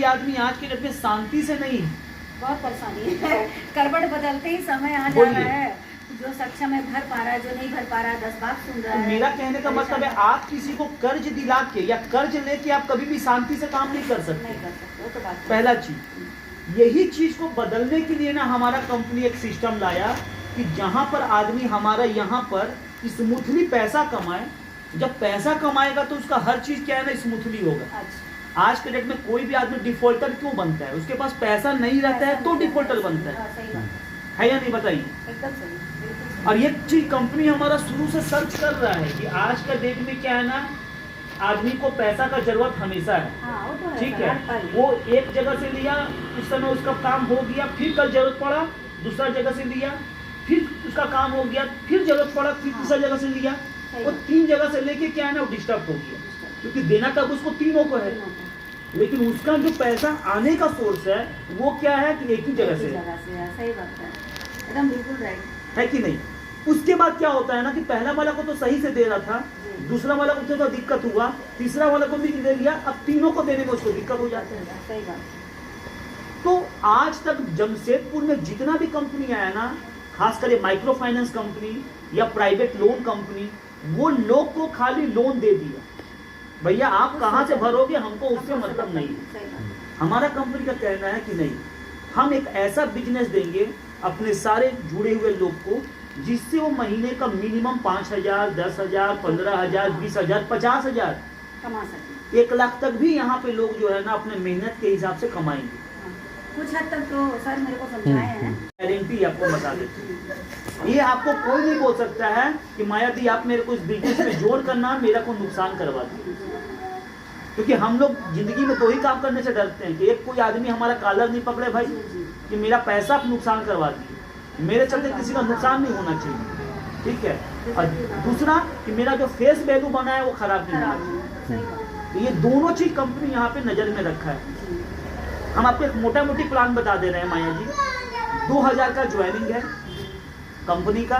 आदमी आज के डेट में शांति से नहीं है। बहुत परेशानी है। करवट बदलते ही समय आ जा रहा है, जो सक्षम है भर पा रहा है, जो नहीं भर पा रहा है 10 बात सुन रहा है। मेरा कहने का मतलब है आप किसी को कर्ज दिला के या कर्ज लेके आप कभी भी शांति से काम नहीं कर सकते। नहीं कर सकते, वो तो बात है। पहला चीज यही चीज को बदलने के लिए ना हमारा कंपनी एक सिस्टम लाया कि जहां पर आदमी हमारा यहाँ पर स्मूथली पैसा कमाए। जब पैसा कमाएगा तो उसका हर चीज क्या है ना स्मूथली होगा। अच्छा। आज के डेट में कोई भी आदमी डिफॉल्टर क्यों बनता है? उसके पास पैसा नहीं रहता है तो डिफॉल्टर बनता है। सही बात है या नहीं बताइए? एकदम सही, बिल्कुल सही। और ये चीज कंपनी हमारा शुरू से सर्च कर रहा है कि आज का डेट में क्या है ना आदमी को पैसा का जरूरत हमेशा है। हाँ, वो तो है, ठीक है, हर पल। वो एक जगह से लिया, उस समय उसका काम हो गया, फिर कल जरूरत पड़ा दूसरा जगह से लिया, फिर उसका काम हो गया, फिर जरूरत पड़ा, फिर तीसरा जगह से लिया। वो 3 जगह से लेके क्या है ना वो डिस्टर्ब हो गया, क्योंकि देना तब उसको तीनों को है, लेकिन उसका जो पैसा आने का सोर्स है वो क्या है कि एक ही जगह से है। सही बात है, एकदम बिल्कुल राइट है कि नहीं? उसके बाद क्या होता है ना कि पहला वाला को तो सही से दे रहा था, दूसरा वाला को तो दिक्कत हुआ, तीसरा वाला को भी दे लिया, अब तीनों को देने में उसको दिक्कत हो जाती है। सही बात। तो आज तक जमशेदपुर में जितना भी कंपनी आया ना, खासकर ये माइक्रो फाइनेंस कंपनी या प्राइवेट लोन कंपनी, वो लोग को खाली लोन दे दिया, भैया आप कहाँ से भरोगे, हमको उससे मतलब नहीं है। हमारा कंपनी का कहना है कि नहीं, हम एक ऐसा बिजनेस देंगे अपने सारे जुड़े हुए लोग को जिससे वो महीने का मिनिमम 5,000, 10,000, 15,000, 20,000, 50,000 कमा सके। 1 लाख तक भी यहाँ पे लोग जो है ना अपने मेहनत के हिसाब से कमाएंगे। कुछ हद तक तो सर मेरे को समझाए हैं। गारंटी आपको बता देते हैं, ये आपको कोई नहीं बोल सकता है कि माया दी आप मेरे को इस बिजनेस में जोड़ करना मेरा को नुकसान करवा दी, क्योंकि हम लोग जिंदगी में 2 ही काम करने से डरते हैं कि एक कोई आदमी हमारा कॉलर नहीं पकड़े भाई कि मेरा पैसा आप नुकसान करवा दिए, मेरे चलते किसी का नुकसान नहीं होना चाहिए, ठीक है, और दूसरा कि मेरा जो फेस वैल्यू बना है वो खराब नहीं होना चाहिए। तो ये दोनों चीज कंपनी यहाँ पे नजर में रखा है। हम आपको एक मोटा मोटी प्लान बता दे रहे हैं माया जी। 2000 का ज्वाइनिंग है कंपनी का।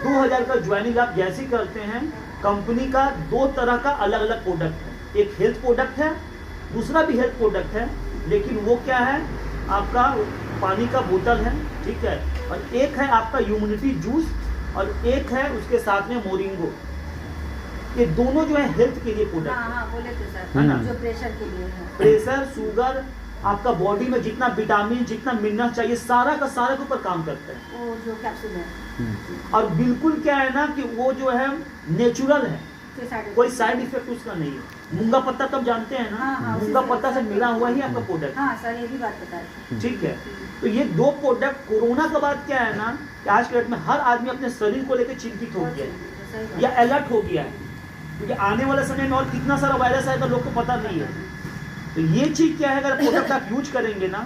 2000 का ज्वाइनिंग आप जैसे करते हैं, कंपनी का 2 तरह का अलग अलग प्रोडक्ट है, एक हेल्थ प्रोडक्ट है, दूसरा भी हेल्थ प्रोडक्ट है, लेकिन वो क्या है आपका पानी का बोतल है, ठीक है, और एक है आपका इम्यूनिटी जूस और एक है उसके साथ में मोरिंगो। ये दोनों जो है हेल्थ के लिए प्रोडक्ट हाँ, बोले थे सर, है ना, जो प्रेशर के लिए है। प्रेशर, शुगर, आपका बॉडी में जितना विटामिन जितना मिनरल चाहिए सारा का सारा के ऊपर काम करता है। वो जो कैप्सूल है और बिल्कुल क्या है ना कि वो जो है नेचुरल है, कोई साइड इफेक्ट उसका नहीं है। मूंगा पत्ता तब जानते हैं ना, हाँ, मूंगा पत्ता से मिला हुआ ही आपका प्रोडक्ट। हाँ सर, ये भी बात बताए। ठीक है, तो ये 2 प्रोडक्ट कोरोना के बाद क्या है ना कि आज के डेट में हर आदमी अपने शरीर को लेकर चिंतित हो गया है या अलर्ट हो गया है, क्योंकि आने वाले समय में और कितना सारा वायरस आएगा लोग को पता नहीं है। तो ये चीज क्या है, अगर प्रोडक्ट आप यूज करेंगे ना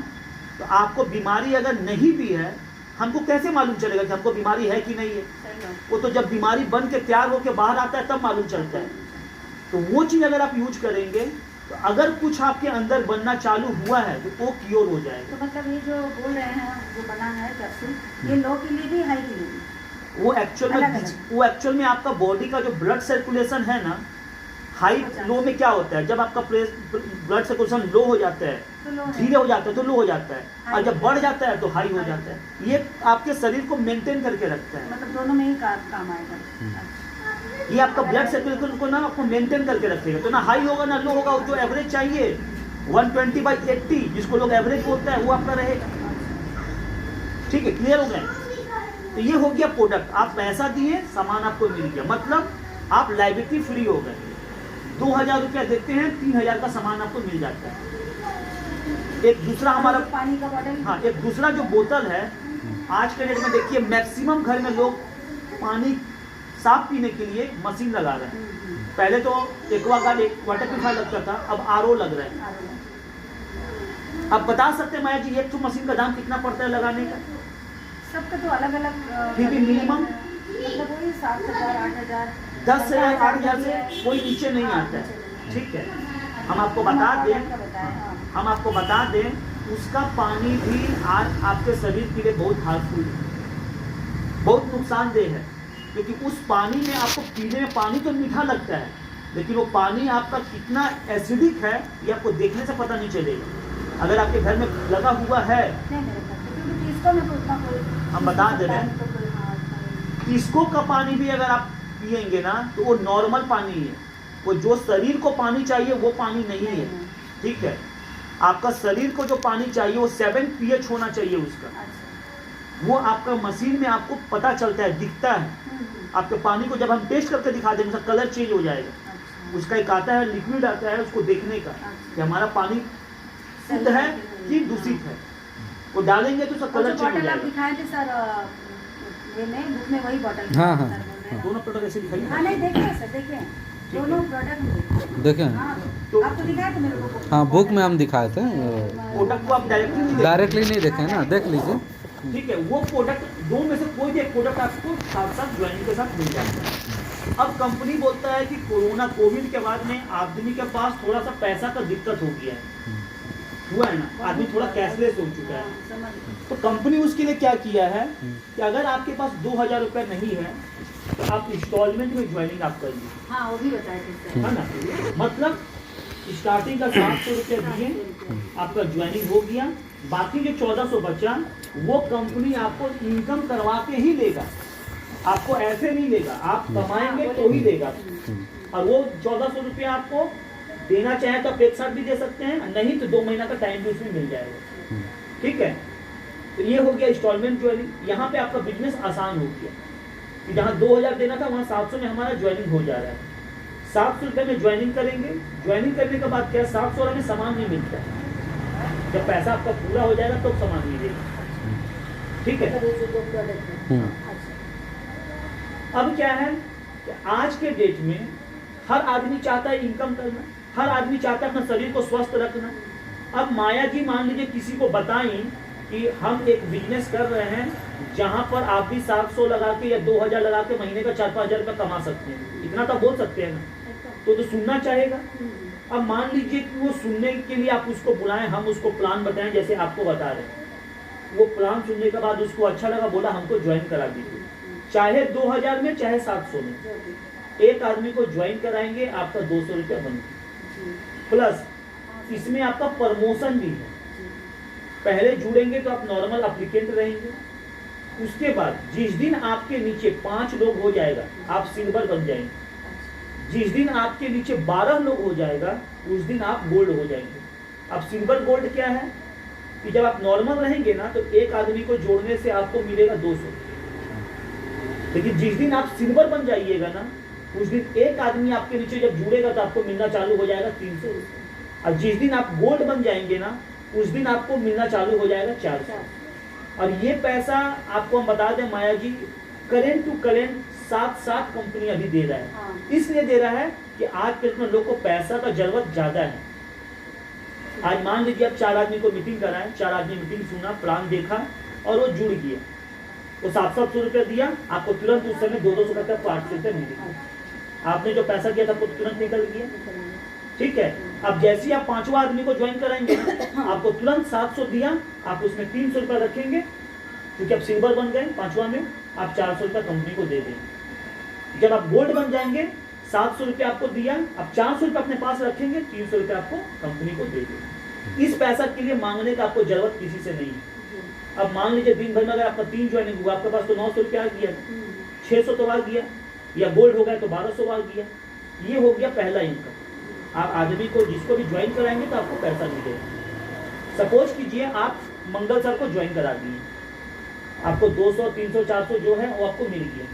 तो आपको बीमारी अगर नहीं भी है, हमको कैसे मालूम चलेगा कि हमको बीमारी है कि नहीं है? वो तो जब बीमारी बन के तैयार होके बाहर आता है तब मालूम चलता है। तो वो चीज अगर आप यूज करेंगे तो अगर कुछ आपके अंदर बनना चालू हुआ है तो वो क्योर हो जाएगा। तो मतलब ये जो बोल रहे हैं जो बना है कैप्सूल, ये लो के लिए भी हाई के लिए भी? वो एक्चुअल में आपका बॉडी का जो ब्लड सर्कुलेशन है ना, हाई लो में क्या होता है, जब आपका ब्लड सर्कुलेशन लो हो जाता है, धीरे हो जाता है तो लो हो जाता है, और जब बढ़ जाता है तो हाई हो जाता है। ये आपके शरीर को मेंटेन करके रखता है, मतलब दोनों में ही काम आएगा। ये आपका ब्लड सर्कुलेशन को ना आपको मेंटेन करके रखेगा, तो ना हाई होगा ना लो होगा, जो एवरेज चाहिए 120/80 जिसको लोग एवरेज बोलते हैं वो आपका रहेगा। ठीक है, क्लियर हो गए? तो ये हो गया प्रोडक्ट, आप पैसा दिए सामान आपको मिल गया, मतलब आप लाइबिलिटी फ्री हो गए। 2000 रुपया देते हैं, 3000 का सामान आपको मिल जाता है। एक दूसरा हमारा पानी का बॉटल, हाँ, एक दूसरा जो बोतल है, आज के डेट में देखिए मैक्सिमम घर में लोग पानी साफ पीने के लिए मशीन लगा रहे हैं। पहले तो एक्वागार्ड वाटर प्यूरिफायर लगता था, अब आरओ लग रहा है। अब बता सकते हैं माया जी एक तो मशीन का दाम कितना पड़ता है लगाने का? सबका तो अलग अलग, फिर भी मिनिमम मतलब वही 7,000, 8,000, 10,000, 8,000 से कोई नीचे नहीं आता है। ठीक है, हम आपको बता दें उसका पानी भी आज आपके शरीर के लिए बहुत हार्मफुल है, बहुत नुकसानदेह है, क्योंकि उस पानी में आपको पीने में पानी तो मीठा लगता है, लेकिन वो पानी आपका कितना एसिडिक है ये आपको देखने से पता नहीं चलेगा। अगर आपके घर में लगा हुआ है, नहीं मेरे घर पे, क्योंकि किसको में उतना कोई हम बता दे रहे हैं, तो कोई हाँ टिस्को का पानी भी अगर आप पिएंगे ना तो वो नॉर्मल पानी है, वो जो शरीर को पानी चाहिए वो पानी नहीं है, ठीक है। आपका शरीर को जो पानी चाहिए वो 7 pH होना चाहिए उसका, अच्छा वो आपका मशीन में आपको पता चलता है, दिखता है। आपके पानी को जब हम टेस्ट करके दिखा देंगे उसका कलर चेंज हो जाएगा, अच्छा उसका एक आता है लिक्विड आता है उसको देखने का कि हमारा पानी शुद्ध है कि दूषित है, वो डालेंगे तो उसका और कलर जो चेंज हो बॉटल आप जाएगा। दिखाए थे सर ये में बुक में वही बॉटल हाँ, हाँ, हाँ दोनों प्रोडक्ट ऐसे दिखाइए। नहीं देखे सर देखे दोनों प्रोडक्ट देखें। हाँ तो- आपको दिखाए थे मेरे को हाँ, बुक में हम दिखाए थे, प्रोडक्ट को आप डायरेक्टली नहीं देखेंगे। डायरेक्टली नहीं देखे ना, देख लीजिए। ठीक है, वो प्रोडक्ट दो में से कोई भी एक प्रोडक्ट आपको साथ साथ ज्वाइनिंग के साथ मिल जाएगा। अब कंपनी बोलता है कि कोविड के बाद में आदमी के पास थोड़ा सा पैसा का दिक्कत हो गया है, हुआ है ना, आदमी थोड़ा कैशलेस हो चुका है। समझ तो कंपनी उसके लिए क्या किया है कि अगर आपके पास 2000 रुपये नहीं है तो आप इंस्टॉलमेंट में ज्वाइनिंग आप कर लीजिए, हाँ वो भी बताए थे सर है ना। मतलब स्टार्टिंग का 700 रुपये दिए, आपका ज्वाइनिंग हो गया, बाकी जो 1400 बचा वो कंपनी आपको इनकम करवा के ही लेगा, आपको ऐसे नहीं लेगा, आप कमाएंगे तो ही देगा। और वो 1400 रुपये आपको देना चाहे तो आप एक साथ भी दे सकते हैं, नहीं तो 2 महीना का टाइम भी उसमें मिल जाएगा, ठीक है। तो ये हो गया इंस्टॉलमेंट ज्वाइनिंग। यहाँ पे आपका बिजनेस आसान हो गया कि जहाँ 2000 देना था वहाँ 700 में हमारा ज्वाइनिंग हो जा रहा है। 700 रुपये में ज्वाइनिंग करेंगे, ज्वाइनिंग करने के बाद क्या 700 में सामान नहीं मिलता है, जब पैसा आपका पूरा हो जाएगा तो सामान मिलेगा, ठीक है। सर, ये जो दो प्रोडक्ट है अच्छा अब क्या है कि आज के डेट में हर आदमी चाहता है इनकम करना, हर आदमी चाहता है अपना शरीर को स्वस्थ रखना। अब माया जी मान लीजिए किसी को बताएं कि हम एक बिजनेस कर रहे हैं जहां पर आप भी 700 लगा के या 2000 लगा के महीने का 4-5 हजार रुपये कमा सकते हैं, इतना तो बोल सकते हैं ना, तो सुनना चाहेगा। अब मान लीजिए कि वो सुनने के लिए आप उसको बुलाएं, हम उसको प्लान बताएं जैसे आपको बता रहे हैं, वो प्लान सुनने के बाद उसको अच्छा लगा, बोला हमको ज्वाइन करा दीजिए, चाहे 2000 में चाहे 700 में, एक आदमी को ज्वाइन कराएंगे, आपका 200 रुपया बनता, प्लस इसमें आपका प्रमोशन भी है। पहले जुड़ेंगे तो आप नॉर्मल एप्लीकेंट रहेंगे, उसके बाद जिस दिन आपके नीचे 5 लोग हो जाएगा आप सिल्वर बन जाएंगे, जिस दिन आपके नीचे 12 लोग हो जाएगा उस दिन आप गोल्ड हो जाएंगे। अब सिल्वर गोल्ड क्या है कि जब आप नॉर्मल रहेंगे ना तो एक आदमी को जोड़ने से आपको मिलेगा 200, लेकिन जिस दिन आप सिल्वर बन जाइएगा ना उस दिन एक आदमी आपके नीचे जब जुड़ेगा तो आपको मिलना चालू हो जाएगा 300, और जिस दिन आप गोल्ड बन जाएंगे ना उस दिन आपको मिलना चालू हो जाएगा 400। और ये पैसा आपको हम बता दें माया जी, करेंट टू करेंट 7 कंपनी अभी दे रहा है। हाँ। इसलिए दे रहा है कि आज के में लोग को पैसा का जरूरत ज्यादा है। आज मान लीजिए आप 4 आदमी को मीटिंग कराएं, 4 आदमी मीटिंग सुना, प्लान देखा और वो जुड़ गया, वो 700 रुपया दिया, आपको तुरंत उस समय 200 रुपये आपको 800 रुपये मिल गया। आपने जो पैसा दिया था आपको तुरंत निकल गया, ठीक है। अब जैसे ही आप 5वां आदमी को ज्वाइन कराएंगे ना आपको तुरंत 700 दिया, आप उसमें 300 रुपया रखेंगे, क्योंकि आप सिल्वर बन गए, 5वां में आप 400 रुपया कंपनी को दे देंगे। जब आप गोल्ड बन जाएंगे 700 रुपया आपको दिया, आप 400 रुपया अपने पास रखेंगे, 300 रुपया आपको कंपनी को दे देंगे। इस पैसा के लिए मांगने का आपको जरूरत किसी से नहीं है। अब मान लीजिए दिन भर में अगर आपका 3 ज्वाइनिंग हुआ, आपके पास तो 900 रुपया आ गया, 600 तो आ गया, या गोल्ड हो गया तो 1200 आ गया। ये हो गया पहला इनकम। आप आदमी को जिसको भी ज्वाइन कराएंगे तो आपको पैसा मिलेगा। सपोज कीजिए आप मंगल सर को ज्वाइन करा दिए, आपको 200, 300, 400 जो है वो आपको मिल गया।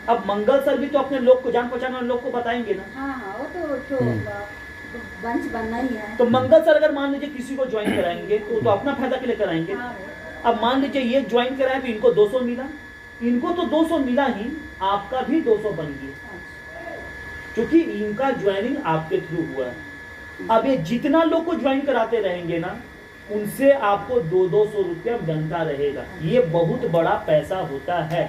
अब मंगल सर भी तो अपने लोग को, जान पहचान वाले लोग को बताएंगे ना, हाँ हाँ वो तो बंच बनना ही है। तो मंगल सर अगर मान लीजिए किसी को ज्वाइन कराएंगे तो अपना फायदा के लिए कराएंगे। हाँ, अब मान लीजिए ये ज्वाइन कराए तो इनको 200 मिला, इनको तो 200 मिला ही, आपका भी 200 बन गया, क्योंकि इनका ज्वाइनिंग आपके थ्रू हुआ है। अब ये जितना लोग को ज्वाइन कराते रहेंगे ना उनसे आपको 200 रुपया बनता रहेगा। ये बहुत बड़ा पैसा होता है।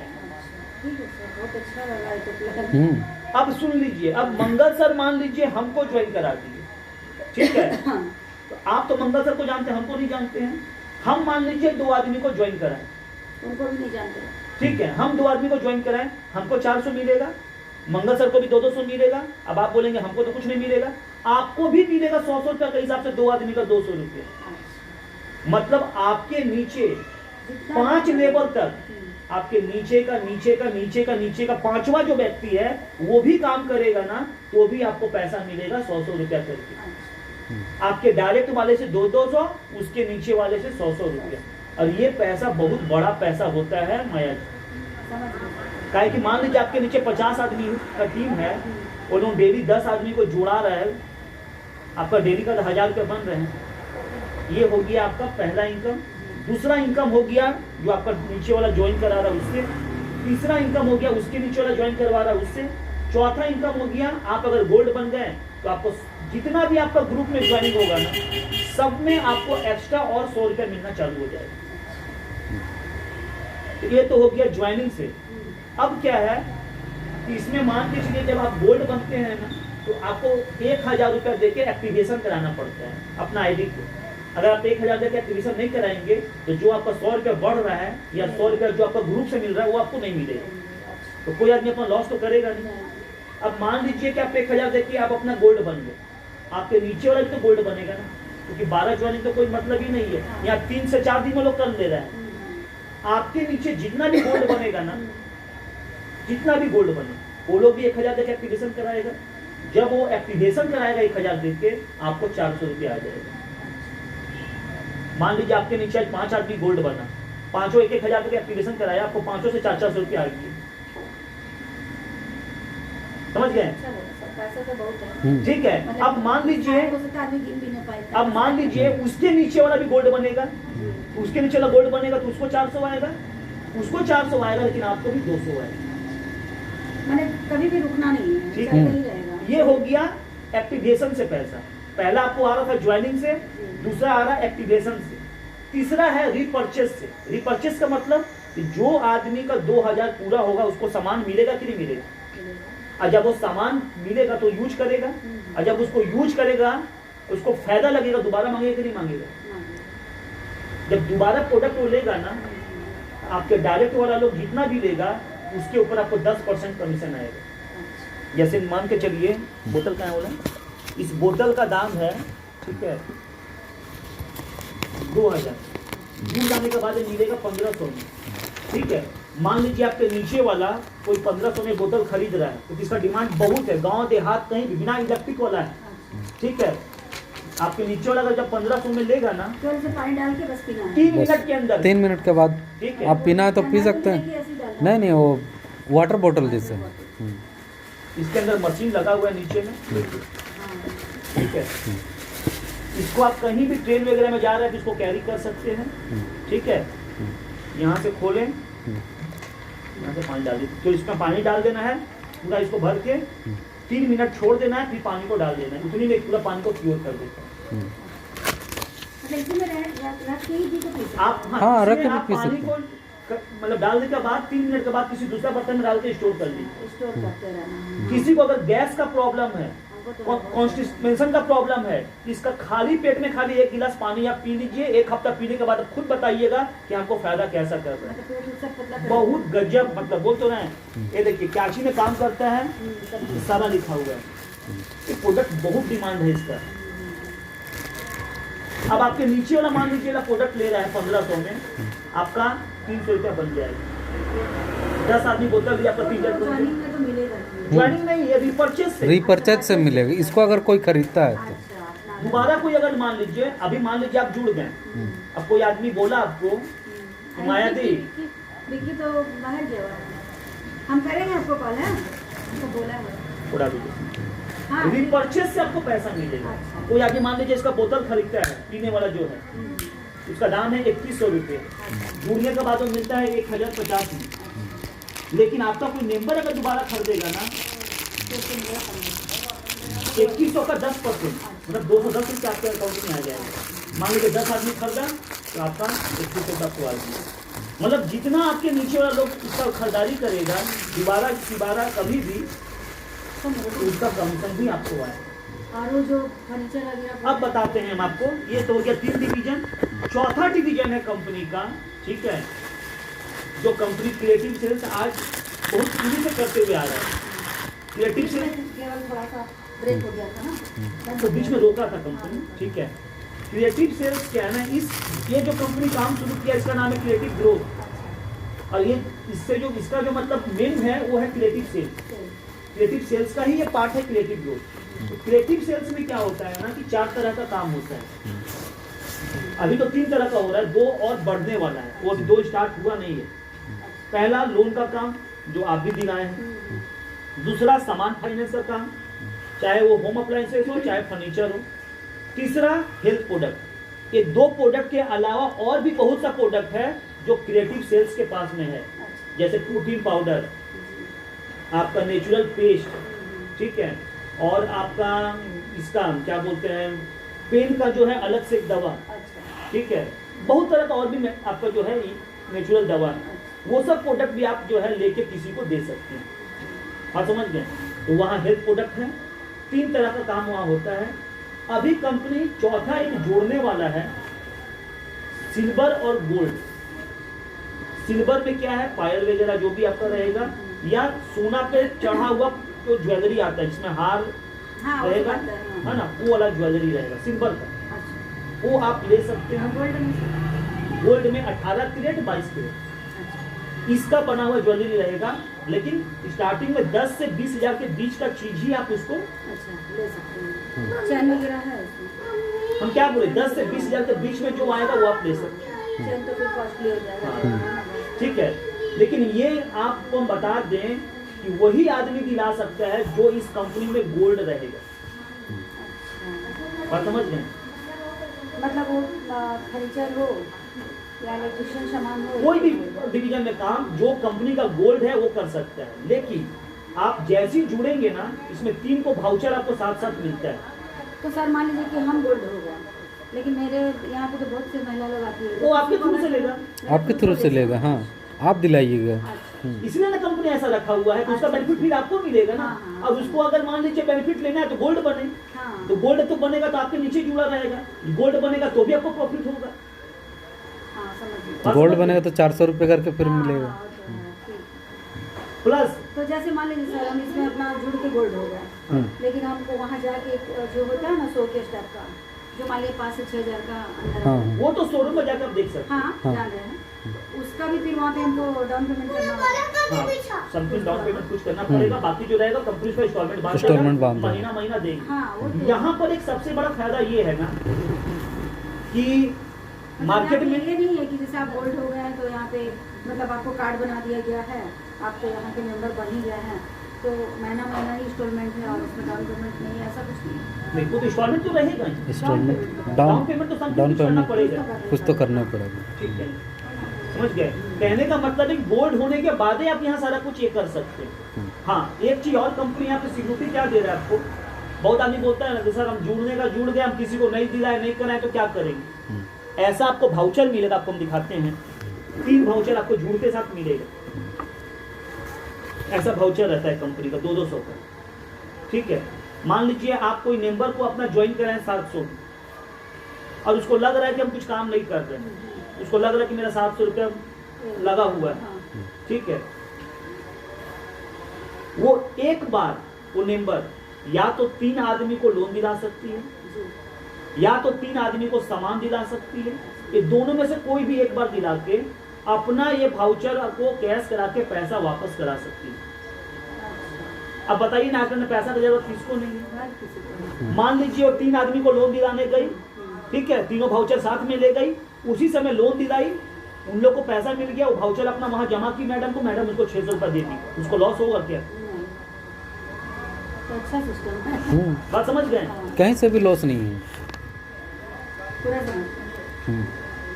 ठीक है सर, बहुत अच्छा लगा है तो प्लान। अब सुन लीजिए, अब मंगल सर मान लीजिए हमको ज्वाइन करा दिए, ठीक है, तो आप तो मंगल सर को जानते हैं, हमको नहीं जानते हैं। हम मान लीजिए 2 आदमी को ज्वाइन कराएं, उनको भी नहीं जानते। ठीक है, हम 2 आदमी को ज्वाइन कराएं, हमको 400 मिलेगा, मंगल सर को भी 200 मिलेगा। अब आप बोलेंगे हमको तो कुछ नहीं मिलेगा, आपको भी मिलेगा 100 रुपया के हिसाब से 2 आदमी का 200 रुपया। मतलब आपके नीचे 5 लेवल तक, आपके नीचे का नीचे का नीचे का नीचे का 5वां जो व्यक्ति है वो भी काम करेगा ना, तो भी आपको पैसा मिलेगा 100-100 रुपया करके। आपके डायरेक्ट वाले से 200-200, उसके नीचे वाले से 100-100 रुपया। और ये पैसा बहुत बड़ा पैसा होता है माया जी। काहे कि मान लीजिए आपके नीचे 50 आदमी का टीम है, वो लोग डेली 10 आदमी को जुड़ा रहा है, आपका डेली का 1000 रुपया बन रहे हैं। ये हो गया आपका पहला इनकम। दूसरा इनकम हो गया जो आपका नीचे वाला ज्वाइन करा रहा है उससे। तीसरा इनकम हो गया उसके नीचे वाला ज्वाइन करवा रहा है उससे। चौथा इनकम हो गया, आप अगर गोल्ड बन गए तो आपको जितना भी आपका ग्रुप में ज्वाइनिंग होगा ना, सब में आपको एक्स्ट्रा और 100 रुपया मिलना चालू हो जाएगा। तो ये तो हो गया ज्वाइनिंग से। अब क्या है कि इसमें मान के चलिए जब आप गोल्ड बनते हैं ना, तो आपको 1000 रुपया देके एक्टिवेशन कराना पड़ता है अपना आईडी को। अगर आप 1000 देके एक्टिवेशन नहीं कराएंगे तो जो आपका 100 रुपया बढ़ रहा है या 100 रुपया जो आपका ग्रुप से मिल रहा है वो आपको नहीं मिलेगा। तो कोई आदमी अपना लॉस तो करेगा नहीं। अब मान लीजिए कि आप 1000 देके आप अपना गोल्ड बन गए, आपके नीचे वाला भी तो गोल्ड बनेगा ना, क्योंकि 12 ज्वाइनिंग तो कोई मतलब ही नहीं है। यहाँ 3 से 4 दिन में लोग कर ले रहा है। आपके नीचे जितना भी गोल्ड बनेगा ना, जितना भी गोल्ड बने, वो लोग भी 1000 देके एक्टिवेशन कराएगा। जब वो एक्टिवेशन कराएगा 1000 देके, आपको 400 रुपया आ जाएगा। मान लीजिए आपके नीचे आज 5 आदमी गोल्ड बना, पांचों 1000 देके एक्टिवेशन कराया, आपको 500 से 400 रुपया आ गई। समझ गए? पैसा तो बहुत है। ठीक है। मतलब अब मान लीजिए, आदमी गिन भी नहीं पाएगा। अब मान लीजिए उसके नीचे वाला भी गोल्ड बनेगा, उसके नीचे वाला गोल्ड बनेगा तो उसको 400 आएगा, उसको 400 आएगा, लेकिन आपको भी 200 आएगा। मैंने कभी भी रुकना नहीं है, ठीक चलते है। ही रहेगा। ये हो गया एक्टिवेशन से पैसा। पहला आपको आ रहा था ज्वाइनिंग से, दूसरा आ रहा है एक्टिवेशन से, तीसरा है रिपर्चेस से। रिपर्चेस का मतलब कि जो आदमी का 2000 पूरा होगा उसको सामान मिलेगा कि नहीं मिलेगा, और जब वो सामान मिलेगा तो यूज करेगा, और जब उसको यूज करेगा उसको फायदा लगेगा, दोबारा मांगेगा कि नहीं मांगेगा। जब दोबारा प्रोडक्ट वो लेगा ना, आपके डायरेक्ट वाला लोग जितना भी लेगा उसके ऊपर आपको 10% कमीशन आएगा। जैसे मान के चलिए बोतल का है बोला, इस बोतल का दाम है, ठीक है, 2000, दूर जाने के बाद ये मिलेगा 1500 में। ठीक है, मान लीजिए आपके नीचे वाला कोई 1500 में बोतल खरीद रहा है, तो इसका डिमांड बहुत है, गांव देहात कहीं भी बिना इलेक्ट्रिक वाला है। ठीक है, आपके नीचे वाला अगर जब 1500 में लेगा ना, केवल से पानी डाल के बस पीना है। 3 मिनट के अंदर, 3 मिनट के बाद ठीक है, आप पीना है तो पी सकते हैं। नहीं नहीं, वो वाटर बोतल जैसे। इसके अंदर मशीन लगा हुआ है नीचे में। ठीक है, इसको आप कहीं भी ट्रेन वगैरह में जा रहे हैं तो इसको कैरी कर सकते हैं। ठीक है, यहाँ से खोलें, यहाँ से पानी डाल दीजिए, तो इसमें पानी डाल देना है पूरा, इसको भर के 3 मिनट छोड़ देना है, फिर पानी को डाल देना है, उतनी में पूरा पानी को प्योर कर देता है। आप हाँ, रख के आप भी पी पानी सकते को मतलब डालने के बाद 3 मिनट के बाद किसी दूसरा बर्तन में डाल के स्टोर कर लीजिए। स्टोर करते रहना। किसी को अगर गैस का प्रॉब्लम है, कॉन्स्टिपेशन का प्रॉब्लम है, इसका खाली पेट में खाली 1 गिलास पानी आप पी लीजिए, 1 हफ्ता पीने के बाद आप खुद बताइएगा कि आपको फायदा कैसा कर रहा है। बहुत गजब, मतलब बोल तो रहे हैं। ये देखिए कैची में काम करता है, सारा लिखा हुआ है। ये प्रोडक्ट बहुत डिमांड है इसका। अब आपके नीचे वाला मान लीजिए प्रोडक्ट ले रहा है 1500 में, आपका 300 रुपया बन जाएगा। 10 आदमी बोतल भी आपका 3000 तो मिलेगा। ज्वाइनिंग नहीं है, रिपर्चेस से। रिपर्चेज से मिलेगा इसको, अगर कोई खरीदता है तो। अच्छा, अपना दोबारा कोई अगर मान लीजिए, अभी मान लीजिए आप जुड़ गए, अब कोई आदमी बोला आपको माया दी, विक्की तो बाहर गया हुआ है। हम करेंगे आपको कॉल है, हमको बोला है। उड़ा दीजिए। हाँ, रिपर्चेस से आपको पैसा मिलेगा। अच्छा। कोई आदमी मान लीजिए इसका बोतल खरीदता है, पीने वाला जो है, उसका दाम है 3100 रुपये, जुड़ने के बाद वो मिलता है 1050 में। लेकिन आपका कोई मेंबर अगर दोबारा खरीदेगा ना, 2100 का 10%, मतलब 210 रुपये आपके अकाउंट में आ जाएगा। मान लीजिए 10 आदमी खरीदा तो आपका 2100 का तो आ गया। मतलब जितना आपके नीचे वाला लोग इसका खरीदारी करेगा दोबारा कभी भी, तो उसका कमीशन भी आपको आएगा। और वो जो फर्नीचर वगैरह अब बताते हैं हम आपको। ये तो हो गया 3 डिवीजन। चौथा डिवीजन है कंपनी का, ठीक है, जो कंपनी क्रिएटिव सेल्स आज बहुत पूरी से करते हुए आ रहा है। क्रिएटिव सेल्स केवल थोड़ा सा ब्रेक हो गया था ना, तो बीच में रोका था कंपनी, ठीक है। क्रिएटिव सेल्स क्या है ना, ये जो कंपनी काम शुरू किया इसका नाम है क्रिएटिव ग्रोथ। और ये इससे जो इसका जो मतलब मेन है वो है क्रिएटिव सेल्स। क्रिएटिव सेल्स का ही ये पार्ट है क्रिएटिव ग्रोथ। तो क्रिएटिव सेल्स में क्या होता है ना कि 4 तरह का काम होता है। अभी तो 3 तरह का हो रहा है, 2 और बढ़ने वाला है, वो अभी 2 स्टार्ट हुआ नहीं है। पहला लोन का काम जो आप भी दिलाए हैं, दूसरा सामान फाइनेंस का काम, चाहे वो होम अप्लायंसेस हो चाहे फर्नीचर हो, तीसरा हेल्थ प्रोडक्ट। ये 2 प्रोडक्ट के अलावा और भी बहुत सा प्रोडक्ट है जो क्रिएटिव सेल्स के पास में है, जैसे प्रोटीन पाउडर, आपका नेचुरल पेस्ट, ठीक है, और आपका इसका क्या बोलते हैं पेन का जो है अलग से एक दवा, ठीक है, बहुत तरह का और भी आपका जो है नेचुरल दवा, वो सब प्रोडक्ट भी आप जो है लेके किसी को दे सकते हैं। आप समझ गए? तो वहाँ हेल्थ प्रोडक्ट है, 3 तरह का काम वहाँ होता है। अभी कंपनी चौथा एक जोड़ने वाला है, सिल्वर और गोल्ड। सिल्वर में क्या है, पायल वगैरह जो भी आपका रहेगा, या सोना पे चढ़ा हुआ जो ज्वेलरी आता है जिसमें हार रहेगा, है ना, वो वाला ज्वेलरी रहेगा सिल्वर का, वो आप ले सकते हैं। गोल्ड में 18 कैरेट 22 कैरेट इसका बना हुआ ज्वेलरी रहेगा, लेकिन स्टार्टिंग में 10 से 20 हजार के बीच का चीज ही आप उसको ले सकते हैं। चैन वगैरह है उसमें? हम क्या बोले, 10 से 20 हजार के बीच में जो आएगा वो आप ले सकते हैं। चैन तो फिर कॉस्टली हो जाएगा। ठीक है, लेकिन ये आपको हम बता दें कि वही आदमी दिला सकता है जो इस कंपनी में गोल्ड रहेगा। बात समझ गए? मतलब वो फर्नीचर हो या इलेक्ट्रिशियन सामान हो, कोई भी डिवीजन में काम जो कंपनी का गोल्ड है वो कर सकता है, लेकिन आप जैसे ही जुड़ेंगे ना, इसमें 3 को भाउचर आपको साथ साथ मिलता है। तो सर मान लीजिए कि हम गोल्ड हो गए, लेकिन मेरे यहाँ पे तो बहुत से महिला लोग आती है, वो आपके थ्रू से लेगा, आपके थ्रू से लेगा, हाँ आप दिलाइएगा। इसलिए ना कंपनी ऐसा रखा हुआ है, तो उसका बेनिफिट फिर आपको मिलेगा ना। अब उसको अगर मान लीजिए बेनिफिट लेना है तो गोल्ड बने, तो गोल्ड तो बनेगा तो आपके नीचे जुड़ा रहेगा, गोल्ड बनेगा तो भी आपको प्रॉफिट होगा। गोल्ड बनेगा तो 400 रुपये करके फिर मिलेगा। प्लस तो जैसे मान लीजिए सर हम इसमें अपना जुड़ के गोल्ड हो गया, लेकिन हमको वहाँ जाके जो होता है ना शोकेस टाइप का, जो मान लीजिए 5 से 6 हजार का अंदर हाँ। वो तो शोरूम में जाकर आप देख सकते हैं। हाँ जान रहे हैं, उसका भी फिर वहाँ पे हमको डाउन पेमेंट करना होगा। समथिंग डाउन पेमेंट कुछ करना पड़ेगा, बाकी जो रहेगा कंपनी उसका इंस्टॉलमेंट बांध महीना देगी। हाँ, वो तो यहाँ पर एक सबसे बड़ा फायदा ये है ना कि मार्केट में ये नहीं है कि जैसे आप गोल्ड हो गए हैं तो यहाँ पे मतलब आपको कार्ड बना दिया गया है, आप तो यहाँ के मेंबर बन ही गए हैं, तो महीना महीना ही इंस्टॉलमेंट है और उसमें डाउन पेमेंट नहीं है, ऐसा कुछ नहीं है। नहीं, वो तो इंस्टॉलमेंट तो रहेगा ही। इंस्टॉलमेंट डाउन पेमेंट तो समथिंग करना पड़ेगा, कुछ तो करना पड़ेगा। ठीक है, समझ गए? कहने का मतलब है गोल्ड होने के बाद ही आप यहाँ सारा कुछ ये कर सकते हैं। हाँ, एक चीज और कंपनी यहाँ पे सिक्योरिटी क्या दे रहा है आपको, बहुत आदमी बोलता है ना कि सर हम जुड़ने का जुड़ गए, हम किसी को नहीं दिलाए नहीं कराए तो क्या करेंगे। ऐसा आपको भाउचर मिलेगा, आपको हम दिखाते हैं, 3 भाउचर आपको जुड़ के साथ मिलेगा। ऐसा भाउचर रहता है कंपनी का 200 का, ठीक है। मान लीजिए आप कोई मेंबर को अपना ज्वाइन कराएं 700 और उसको लग रहा है कि हम कुछ काम नहीं कर रहे हैं, उसको लग रहा है कि मेरा 700 रुपया लगा हुआ है, ठीक है, वो एक बार वो मेंबर या तो 3 आदमी को लोन दिला सकती है या तो 3 आदमी को सामान दिला सकती है। ये दोनों में से कोई भी एक बार दिला के अपना ये भाउचर को कैश करा के पैसा वापस करा सकती है। अब बताइए ना, आपने पैसा की जरूरत किसको नहीं है। मान लीजिए वो 3 आदमी को लोन दिलाने गई, ठीक है, तीनों भाउचर साथ में ले गई, उसी समय लोन दिलाई, उन लोग को पैसा मिल गया, वो भाउचर अपना वहां जमा की मैडम को, मैडम उसको 600 रुपया दे दी, उसको लॉस होगा क्या? तो अच्छा सिस्टम है। बात समझ गए? कहीं से भी लॉस नहीं है। पूरा समझ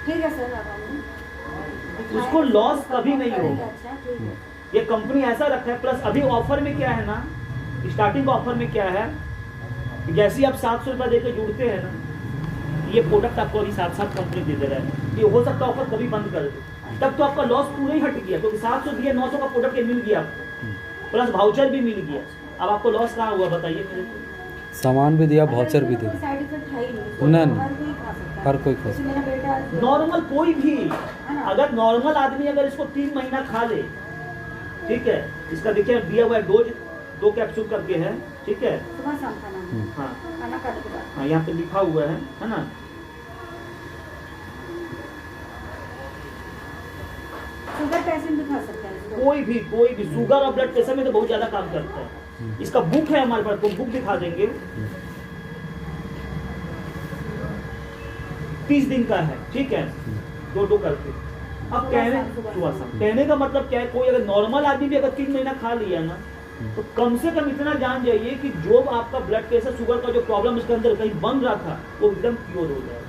ठीक है सर, अब उसको लॉस कभी नहीं होगा। अच्छा ठीक है। ये कंपनी ऐसा रखा है। प्लस अभी ऑफर में क्या है ना, स्टार्टिंग ऑफर में क्या है, जैसे ही आप 700 रुपया देकर जुड़ते हैं ना, ये प्रोडक्ट आपको अभी साथ साथ कंपनी दे दे रहा है। ये हो सकता है ऑफर कभी बंद कर दे, तब तो आपका लॉस पूरा ही हट गया, क्योंकि 700 दिया 900 का प्रोडक्ट मिल गया आपको, प्लस भाउचर भी मिल गया। अब आपको लॉस कहाँ हुआ बताइए मेरे को? सामान भी दिया, भाउचर भी दिया। साइड इफेक्ट है ही नहीं, नहीं, हर कोई खा सकता है। हर कोई खा जैसे मेरा बेटा नॉर्मल कोई भी, अगर नॉर्मल आदमी अगर इसको 3 महीना खा ले, ठीक है, इसका देखिए दिया हुआ है डोज 2 कैप्सूल करके है, ठीक है, सुबह शाम खाना हाँ खाना खाने के बाद। हाँ, यहाँ पे लिखा हुआ है ना, पेशेंट दिखा सकता है इसको? कोई भी शुगर और ब्लड प्रेशर में तो बहुत ज्यादा काम करता है। इसका बुक है हमारे पास, तो बुक दिखा देंगे। 30 दिन का है, ठीक है, 2 करके। अब कहने का मतलब क्या है, कोई अगर नॉर्मल आदमी भी अगर 3 महीना खा लिया ना, तो कम से कम इतना जान जाइए कि जो आपका ब्लड प्रेशर शुगर का जो प्रॉब्लम इसके अंदर कहीं बन रहा था वो एकदम क्योर हो जाएगा।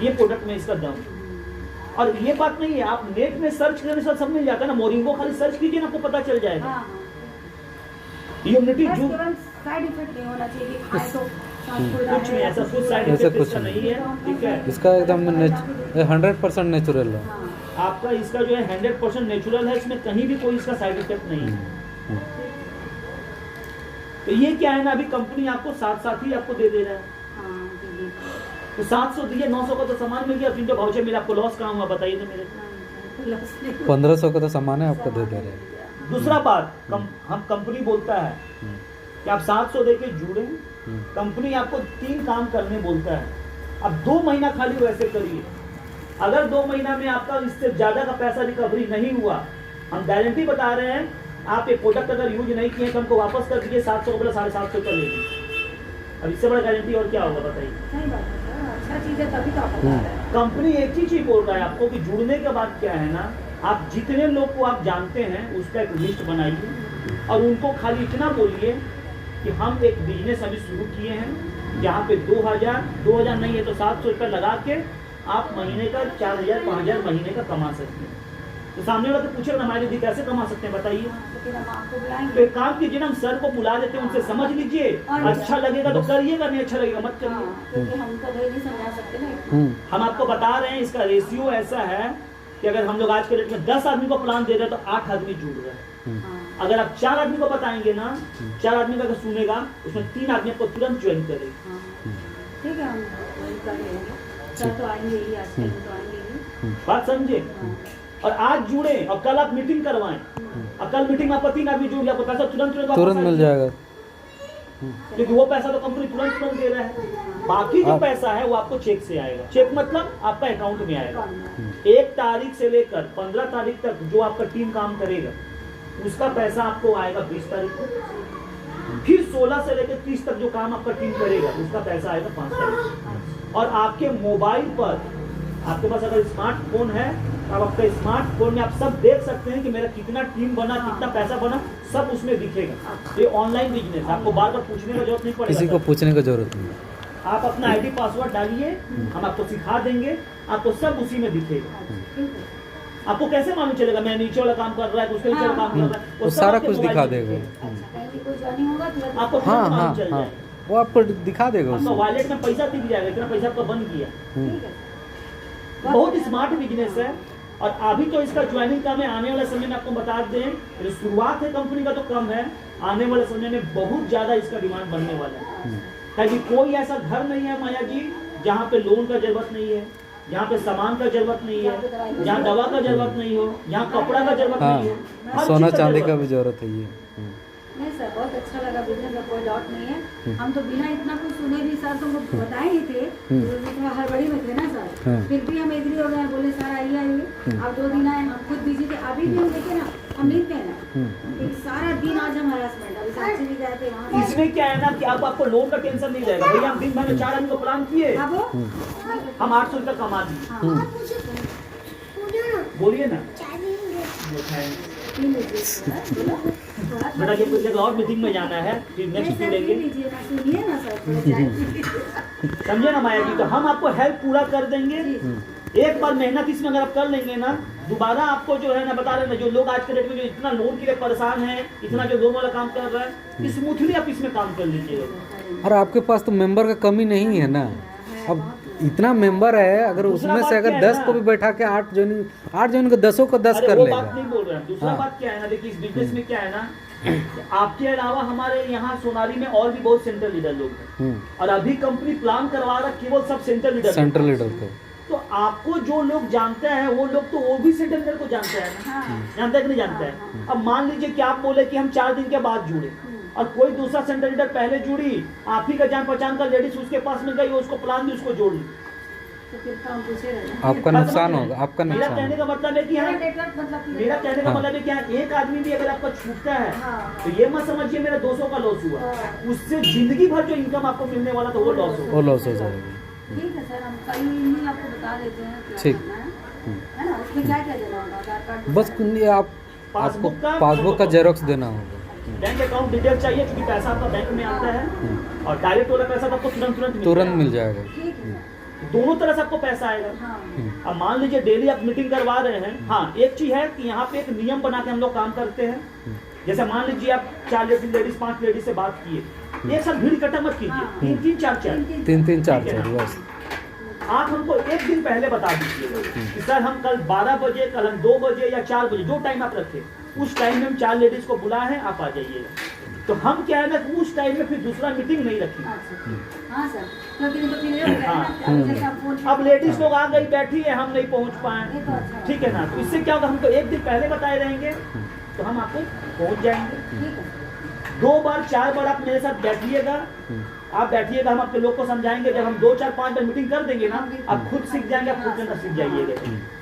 ये प्रोडक्ट में इसका दम। और ये बात नहीं है, आप नेट में सर्च करने से सब मिल जाता है ना। मोरिंगो खाली सर्च कीजिए ना, आपको पता चल जाएगा। हाँ, इम्यूनिटी बस जो केवल साइड इफेक्ट नहीं होना चाहिए कि खाए तो कुछ नहीं, ऐसा कुछ साइड ऐसा इफेक्ट कुछ इसका नहीं है, ठीक है। इसका एकदम 100% नेचुरल है। हाँ, आपका इसका जो है 100% नेचुरल है, इसमें कहीं भी कोई इसका साइड इफेक्ट नहीं है। तो ये क्या है ना, अभी कंपनी आपको साथ ही आपको दे रहा है। हाँ, जी, जी। तो 700 दिए, 900 का तो सामान मिल गया, फिर जो भाउचर मिला आपको लॉस कहाँ हुआ बताइए तो मेरे को। 1500 का तो सामान है, आपको दे दे रहे हैं। दूसरा बात, हम कंपनी बोलता है कि आप 700 देके जुड़े, कंपनी आपको 3 काम करने बोलता है। अब 2 महीना खाली वैसे करिए। अगर 2 महीना में आपका इससे ज्यादा का पैसा रिकवरी नहीं हुआ, हम गारंटी बता रहे हैं, आप ये प्रोडक्ट अगर यूज नहीं किए तो हमको वापस कर दीजिए, 700 का बदला 750 का ले लीजिए। अब इससे बड़ा गारंटी और क्या होगा बताइए। सही बात है सर, अच्छा चीज है तभी तो आप बता रहे हैं। कंपनी एक ही चीज बोल रहा है आपको कि जुड़ने के बाद क्या है ना, आप जितने लोग को आप जानते हैं उसका एक लिस्ट बनाइए और उनको खाली इतना बोलिए कि हम एक बिजनेस अभी शुरू किए हैं जहाँ पे 2000 नहीं है तो 700 रुपये लगा के आप महीने का 4000 5000 महीने का कमा सकते हैं। तो सामने वाला तो पूछेगा हमारी दीदी कैसे कमा सकते हैं बताइए। तो फिर हम आपको तो बुलाएंगे। एक काम कीजिए ना, हम सर को बुला देते हैं, उनसे समझ लीजिए, अच्छा लगेगा तो करिएगा, नहीं अच्छा लगेगा मत करिए। हाँ, क्योंकि हम तो नहीं समझा सकते ना। हम आपको बता रहे हैं इसका रेशियो ऐसा है कि अगर हम लोग आज के डेट में 10 आदमी को प्लान दे रहे हैं तो 8 आदमी जुड़ रहे हैं। हाँ, अगर आप 4 आदमी को बताएंगे ना, 4 आदमी का अगर सुनेगा उसमें 3 आदमी आपको तुरंत ज्वाइन करेगा। हाँ। ठीक है, हम वही कर लेंगे। सर तो आएंगे ही, आज के तो आएंगे ही। बात समझे। हाँ, और आज जुड़े और कल आप मीटिंग करवाएं, और कल मीटिंग में आपको 3 आदमी जुड़ गया, आपको पैसा तुरंत तुरंत मिल जाएगा। क्योंकि वो पैसा तो कंपनी तुरंत दे रहा है। बाकी जो पैसा है वो आपको चेक से आएगा। चेक मतलब आपका अकाउंट में आएगा। 1 तारीख से लेकर 15 तारीख तक जो आपका टीम काम करेगा उसका पैसा आपको आएगा 20 तारीख को। फिर 16 से लेकर 30 तक जो काम आपका टीम करेगा उसका पैसा आएगा 5 तारीख को। और आपके मोबाइल पर, आपके पास अगर स्मार्टफोन है तो आप आपके स्मार्टफोन में आप सब देख सकते हैं कि मेरा कितना टीम बना, कितना पैसा बना, सब उसमें दिखेगा। ये ऑनलाइन बिजनेस, आपको बार बार पूछने का जरूरत नहीं पड़ेगा। किसी को पूछने की जरूरत नहीं। आप अपना आईडी पासवर्ड डालिए, हम आपको सिखा देंगे, आपको सब उसी में दिखेगा। आपको कैसे मालूम चलेगा मैं नीचे वाला काम कर रहा है, उसके नीचे वाला काम कर रहा है, वो सब सारा आपके कुछ मोबाइल दिखा में देगा। दिखेगा। कहीं कोई ज्वाइनिंग होगा तुरंत आपको हाँ तुरंत हाँ मालूम चल हाँ, जाएगा। वो आपको दिखा देगा आपका उसमें। वॉलेट में पैसा दिख जाएगा इतना पैसा आपका बन गया। ठीक है। बहुत स्मार्ट बिजनेस है। और अभी तो इसका ज्वाइनिंग का में आने वाले समय में आपको बता दें, जो शुरुआत है कंपनी का तो कम है, आने वाले समय में बहुत ज्यादा इसका डिमांड बढ़ने वाला है। ताकि कोई ऐसा घर नहीं है माया जी जहाँ पे लोन का जरूरत नहीं है, जहाँ पे सामान का जरूरत नहीं है, जहाँ दवा का जरूरत नहीं हो, जहाँ कपड़ा का जरूरत नहीं हो, हर हाँ, सोना चीज़ चांदी जरूरत का है। भी जरूरत है ये। नहीं सर, बहुत अच्छा लगा बिजनेस में, कोई डाउट नहीं है। हम तो बिना इतना कुछ सुने भी सर तो बताए ही थे, तो थोड़ा हड़बड़ी में थे ना सर। हाँ। फिर भी हम एग्री हो गए, बोले सर आइए आइए। अब 2 दिन आए, हम खुद बिजी थे। अभी भी हम देखे ना, हम नींद पे हैं। फिर सारा दिन आज हम हरासमेंट, अभी साक्षी भी गए थे वहाँ। इसमें क्या है ना कि अब आपको लोन का टेंशन नहीं रहेगा। भैया हम दिन भर में 4 आदमी को प्लान किए, अब हम 800 रुपये कमा दिए। बोलिए ना। पी लीजिए सर, बोलो। बेटा जब कुछ और मीटिंग में जाना है फिर नहीं नेक्स्ट सर, पी लेंगे, लीजिए ना, सुनिए ना सर, थोड़ा चाय पीजिए। समझे ना माया जी। तो हम आपको हेल्प पूरा कर देंगे। एक बार मेहनत इसमें अगर आप कर लेंगे ना, दोबारा आपको जो है ना बता रहे ना, जो लोग आज के डेट में जो इतना लोन के लिए परेशान है, इतना जो लोन वाला काम कर रहा है, स्मूथली आप इसमें काम कर लीजिएगा। और आपके पास तो मेंबर का कमी नहीं है ना। अब इतना मेंबर है, अगर दूसरा उसमें से बात अगर क्या है 10 ना? को भी बैठा के 8 जन को 10 को 10 अरे कर वो लेगा। बात नहीं बोल रहे हैं। दूसरा हाँ। बात क्या है ना, देखिए इस बिजनेस में क्या है ना, आपके अलावा हमारे यहाँ सोनारी में और भी बहुत सेंटर लीडर लोग हैं। और अभी कंपनी प्लान करवा रहा केवल sub centre leader. Central leader को तो आपको जो लोग जानते हैं वो लोग तो वो भी सेंटर लीडर को जानते हैं ना, जानता है कि नहीं जानता है। अब मान लीजिए कि आप बोले कि हम 4 दिन के बाद जुड़े और कोई दूसरा सेंटर लीडर पहले जुड़ी, आप ही का जान पहचान का लेडीज उसके पास में गई, उसको प्लान दी, उसको जोड़ ली, तो फिर तो हम पूछे रहे आपका नुकसान होगा, आपका मेरा नुकसान कहने का होगा। मतलब है कि यहाँ मतलब मेरा कहने का हाँ। मतलब है कि यहाँ एक आदमी भी अगर आपका छूटता है हाँ। तो ये मत समझिए मेरा 200 का लॉस हुआ, हाँ। उससे जिंदगी भर जो इनकम आपको मिलने वाला था वो लॉस वो होगा। लॉस हो जाएगा। ठीक है सर, हम कल ही आपको बता देते हैं क्या ठीक। करना है ना। उसमें क्या क्या देना होगा? आधार कार्ड, बस ये आप आपको पासबुक का पासबुक का जेरोक्स देना होगा। बैंक अकाउंट डिटेल चाहिए क्योंकि पैसा आपका बैंक में आता है और डायरेक्ट वाला पैसा तो आपको तुरंत तुरंत मिल जाएगा। ठीक है दोनों तरह से आपको पैसा आएगा। हाँ अब मान लीजिए डेली आप मीटिंग करवा रहे हैं, हाँ एक चीज है कि यहाँ पे एक नियम बना के हम लोग काम करते हैं। जैसे मान लीजिए आप 4 लेडीज 5 लेडीज से बात किए, एक साथ भीड़ इकट्ठा मत कीजिए, हाँ। 3-3 4-4 3-3 ठीक है 4-4 ना? बस। आप हमको एक दिन पहले बता दीजिएगा कि सर हम कल 12 बजे, कल हम 2 बजे या 4 बजे, जो टाइम आप रखें उस टाइम में हम 4 लेडीज को बुलाए हैं, आप आ जाइएगा। तो हम क्या है ना उस टाइम में फिर दूसरा मीटिंग नहीं रखेंगे। अच्छा हाँ सर, क्योंकि नहीं तो फिर ये हो गया ना, अब जैसे आप फोन अब लेडीज लोग आ गई बैठी है, हम नहीं पहुंच ये पाए, तो अच्छा है। ठीक है ना। तो इससे क्या होगा, हमको एक दिन पहले बताए रहेंगे तो हम आपको पहुंच जाएंगे। ठीक है 2 बार 4 बार आप मेरे साथ बैठिएगा, आप बैठिएगा, हम आपके लोग को समझाएंगे। जब हम 2 4 5 बार मीटिंग कर देंगे ना, आप खुद सीख जाएंगे, आप खुद करना सीख जाइएगा।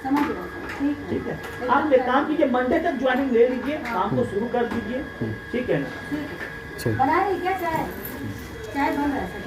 समझ गया सर, ठीक ठीक है, एकदम आप एक काम ठीक कीजिए, मंडे तक ज्वाइनिंग ले लीजिए, काम को शुरू कर दीजिए, ठीक है ना। है। ठीक। बना रही क्या चाय? चाय बन रहा है सर।